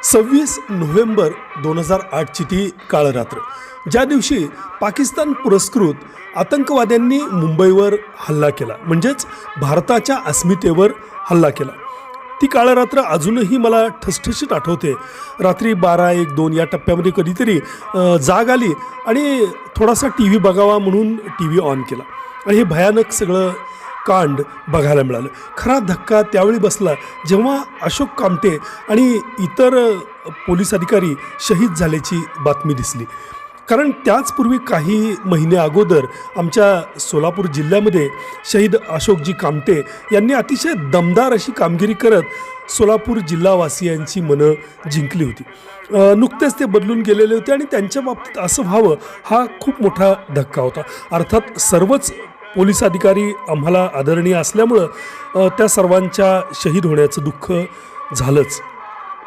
26 November 2008ची ती काळरात्र, ज्या दिवशी पाकिस्तान पुरस्कृत आतंकवाद्यांनी मुंबईवर हल्ला केला, म्हणजेच भारताच्या अस्मितेवर हल्ला केला. ती काळरात्र अजूनही मला ठसठशीत आठवते. रात्री 12, 1, 2 या टप्प्यामध्ये कधीतरी जाग आली आणि थोडासा टी व्ही बघावा म्हणून टी व्ही ऑन केला आणि हे भयानक सगळं कांड बघायला मिळालं. खरा धक्का त्यावेळी बसला जेव्हा अशोक कामटे आणि इतर पोलीस अधिकारी शहीद झाल्याची बातमी दिसली. कारण त्याचपूर्वी काही महिने अगोदर आमच्या सोलापूर जिल्ह्यामध्ये शहीद अशोकजी कामटे यांनी अतिशय दमदार अशी कामगिरी करत सोलापूर जिल्हावासियांची मनं जिंकली होती. नुकतेच ते बदलून गेलेले होते आणि त्यांच्या बाबतीत असं व्हावं हा खूप मोठा धक्का होता. अर्थात सर्वच पोलीस अधिकारी आम्हाला आदरणीय असल्यामुळं त्या सर्वांच्या शहीद होण्याचं दुःख झालंच.